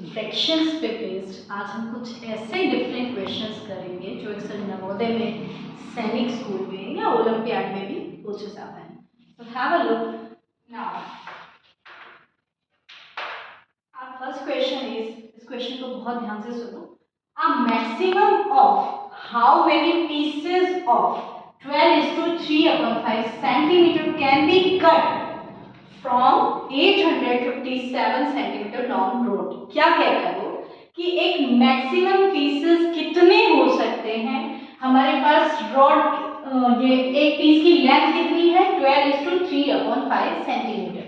Fractions पे based आज हम कुछ ऐसे डिफरेंट क्वेश्चंस करेंगे जो अक्सर नवोदय में, सैनिक स्कूल में या ओलंपियाड में भी पूछे जाते हैं। So have a look now. Our first question is, इस क्वेश्चन को बहुत ध्यान से सुनो। A maximum of how many pieces of 12:3/5 centimeter can be cut from 857 centimeter long rod? क्या कह रहा है वो कि एक मैक्सिमम पीसेस कितने हो सकते हैं। हमारे पास रॉड ये एक पीस की लेंथ कितनी है 12:3/5 सेंटीमीटर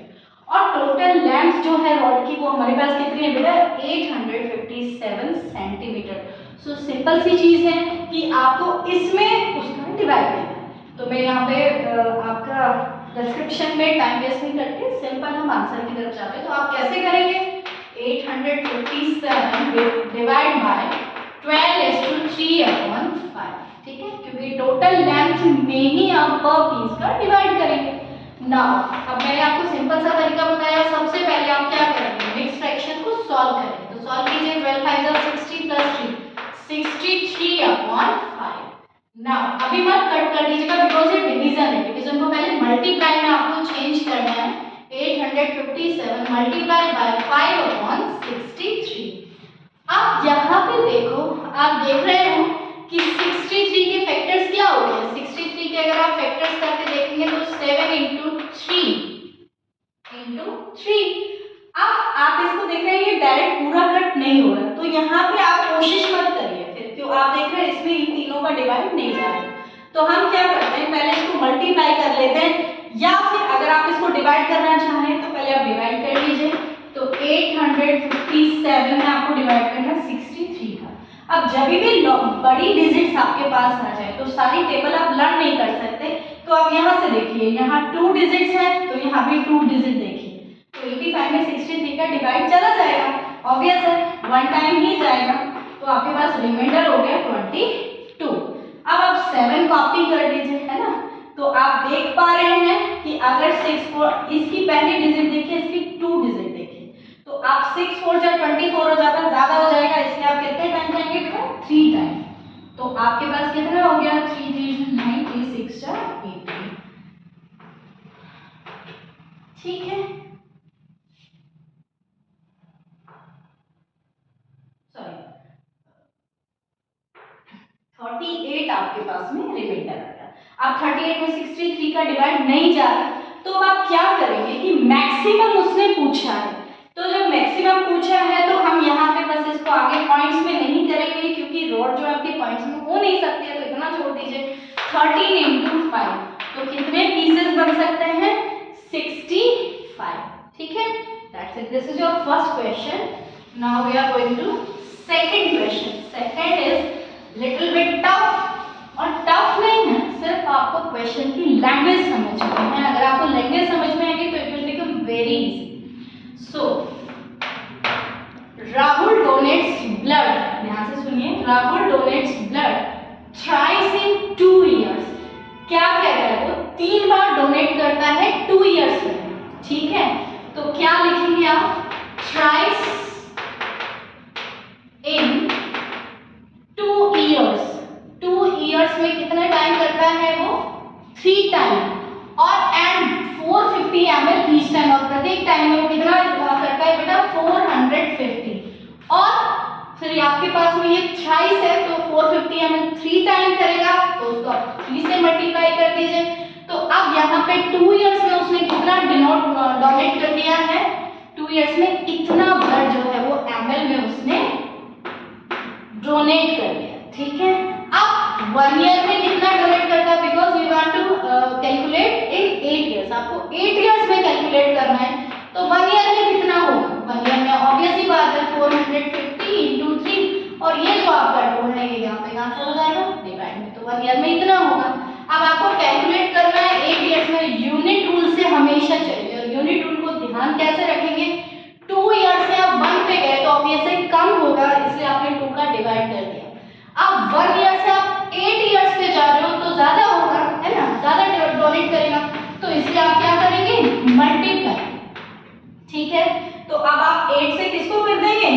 और टोटल लेंथ जो है रॉड की वो हमारे पास कितनी है बेटा 857 सेंटीमीटर। सो सिंपल सी चीज है कि आपको इसमें उसका डिवाइड करना है। तो मैं यहाँ पे आपका डिस्क्रिप्शन में टाइम वेस्ट नहीं करके सिंपल हम आंसर की तरफ जाते हैं। तो आप कैसे करेंगे 857 डिवाइड बाय 12:3/5, ठीक है, क्योंकि टोटल लेंथ में ही आप पर पीस का डिवाइड करेंगे। नाउ अब मैंने आपको सिंपल सा तरीका बताया। सबसे पहले आप क्या करेंगे मिक्स फ्रैक्शन को सॉल्व करेंगे। तो सॉल्व कीजिए 12 5 60 प्लस 3 63/5। नाउ अभी मत कट कर दीजिएगा बिकॉज ये डिवीजन है। डिवीजन को पहले मल्टीप्लाई में आपको चेंज करना है। 857 मल्टीप्लाई बाय 5/63। अब यहाँ पे देखो, आप देख रहे हो कि 63 के फैक्टर्स क्या हो गए। 63 के अगर आप फैक्टर्स करके देखेंगे तो 7 × 3 अब आप इसको देख रहे हैं ये डायरेक्ट पूरा कट नहीं हो रहा, तो यहाँ पे आप कोशिश मत करिए। फिर क्यों आप देख रहे हैं इसमें इन तीनों का डिवाइड नहीं जा रहा, तो हम क्या करते हैं पहले इसको मल्टीप्लाई कर लेते हैं, या फिर अगर आप इसको डिवाइड करना चाहें तो पहले आप डिवाइड कर लीजिए। तो 857 में आपको डिवाइड करना है 63 का। अब जब भी बड़ी डिजिट्स आपके पास आ जाए तो सारी टेबल आप लर्न नहीं कर सकते, तो आप यहाँ से देखिए यहाँ 2 डिजिट्स है तो यहाँ भी 2 डिजिट देखिए। तो 85 में 63 का डिवाइड चला जाएगा, ऑब्वियस है, वन टाइम ही जाएगा। तो आपके पास रिमाइंडर हो गया 22। अब आप 7 कॉपी कर दीजिए, है ना। तो आप देख पा रहे हैं कि अगर 6 4 इसकी पहली डिजिट देखिए, इसकी 2 डिजिट देखिए, तो आप 6 4 जा 24 हो जाता है, ज्यादा हो जाएगा, इसलिए आप कितने टाइम जाएंगे बेटा 3 टाइम। तो आपके पास कितना हो गया 3 3 9 3 6 4 18, ठीक है। सॉरी 38 आपके पास में रिमाइंडर आ गया। अब 38 में 63 का डिवाइड नहीं जा रहा, तो आप क्या करेंगे कि मैक्सिमम उसने पूछा है, तो जब मैक्सिमम पूछा है तो हम यहाँ पे बस इसको आगे पॉइंट्स में नहीं करेंगे क्योंकि रॉड जो आपके पॉइंट्स में हो नहीं सकती है, तो इतना छोड़ दीजिए। 13 × 5 तो कितने पीसेस बन सकते हैं 65, ठीक है। That's it, this is your first question. Now we are going to second question. Second is little bit tough, और टफ नहीं है, सिर्फ आपको क्वेश्चन की लैंग्वेज समझनी है। अगर आपको लैंग्वेज समझ में आएगी तो it will become very easy. So, Rahul donates blood. ध्यान से सुनिए, Rahul donates blood thrice in 2 years. क्या कह रहा है वो 3 बार डोनेट करता है 2 years में, ठीक है। तो क्या लिखेंगे आप thrice in 2 years। 2 years में कितना टाइम करता है वो 3 टाइम, और एंड 450 ml ईच टाइम, और प्रत्येक टाइम में वो कितना करता है बेटा 450। और फिर आपके पास में ये थ्राइस है तो 450 ml 3 टाइम करेगा, तो उसको आप 3 से मल्टीप्लाई कर दीजिए। तो अब यहाँ पे 2 इयर्स में उसने कितना डोनेट कर दिया है, 2 इयर्स में इतना ब्लड जो है वो ml में उसने डोनेट कर दिया, ठीक है। अब 1 ईयर में कितना डोनेट करता है, because we want to calculate in 8 years, आपको 8 इयर्स में कैलकुलेट करना है। तो 1 ईयर में कितना होगा, 1 ईयर में ऑब्वियस ही बात है 450 × 3, और ये जो आपका 2 है ये यहाँ पे कहाँ चला जाएगा डिवाइड में, तो 1 ईयर में इतना होगा। अब आपको कैलकुलेट करना है 8 इयर्स में, यूनिट रूल से हमेशा चलिए, और यूनिट रूल को ध्यान कैसे रखेंगे, 2 ईयर से आप 1 पे गए तो ऑब्वियसली कम होगा, इसलिए आपने 2 का डिवाइड कर दिया। अब 1 ईयर से आप 8 इयर्स पे जा रहे हो तो ज्यादा होगा, है ना, ज्यादा डोनेट करेगा, तो इसलिए आप क्या करेंगे मल्टीप्लाई, ठीक है। तो अब आप 8 से किसको कर देंगे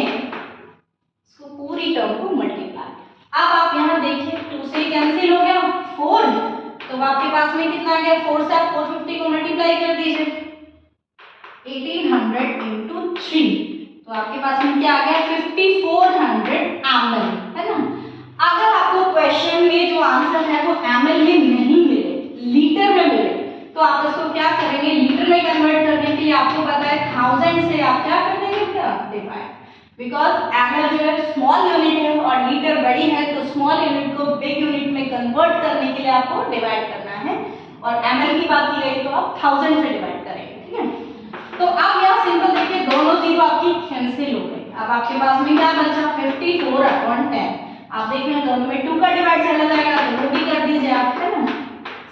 तो आपके पास में क्या आ गया 5400 ml, है ना। अगर आपको क्वेश्चन में जो आंसर है वो ml में नहीं मिले, लीटर में मिले, तो आप इसको क्या करेंगे, लीटर में कन्वर्ट करने के लिए आपको पता है 1000 से आप क्या कर देंगे, क्या डिवाइड, बिकॉज ml जो है स्मॉल यूनिट है और लीटर बड़ी है, तो स्मॉल यूनिट को बिग यूनिट में कन्वर्ट करने के लिए आपको डिवाइड करना है, और ml की बात की गई तो आप 1000 से डिवाइड करेंगे, ठीक है। तो अब यहाँ सिंपल देखिए दोनों जीरो आपकी कैंसिल हो गई। अब आपके पास में क्या बचा 54/10, आप देख रहे हैं दोनों में 2 का डिवाइड चला जाएगा, तो वो भी कर दीजिए आप, है ना।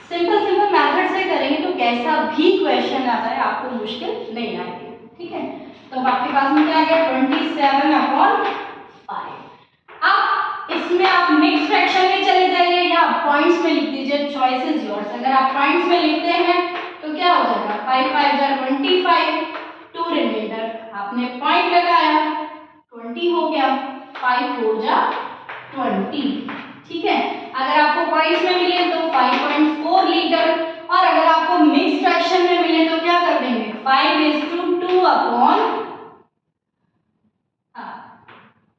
सिंपल सिंपल मेथड से करेंगे तो कैसा भी क्वेश्चन आ जाए आपको मुश्किल नहीं आएगी, ठीक है। तो अब आपके पास में क्या आ गया 27/5। अब इसमें आप मिक्स फ्रैक्शन में चले जाइए या पॉइंट्स में लिख दीजिए, चॉइस इज योर्स। अगर आप पॉइंट्स में लिखते हैं तो क्या हो जाएगा 5 5 जा 25, 2 रिमाइंडर आपने पॉइंट लगाया 20 हो गया, 5 4 जा 20, ठीक है। अगर आपको पॉइंट्स में मिले तो 5.4 लीटर, और अगर आपको मिक्स फ्रैक्शन में मिले तो क्या कर देंगे 5:2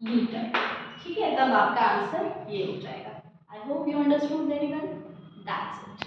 लीटर, ठीक है। तब आपका आंसर ये हो जाएगा। I hope you understood very well, that's it.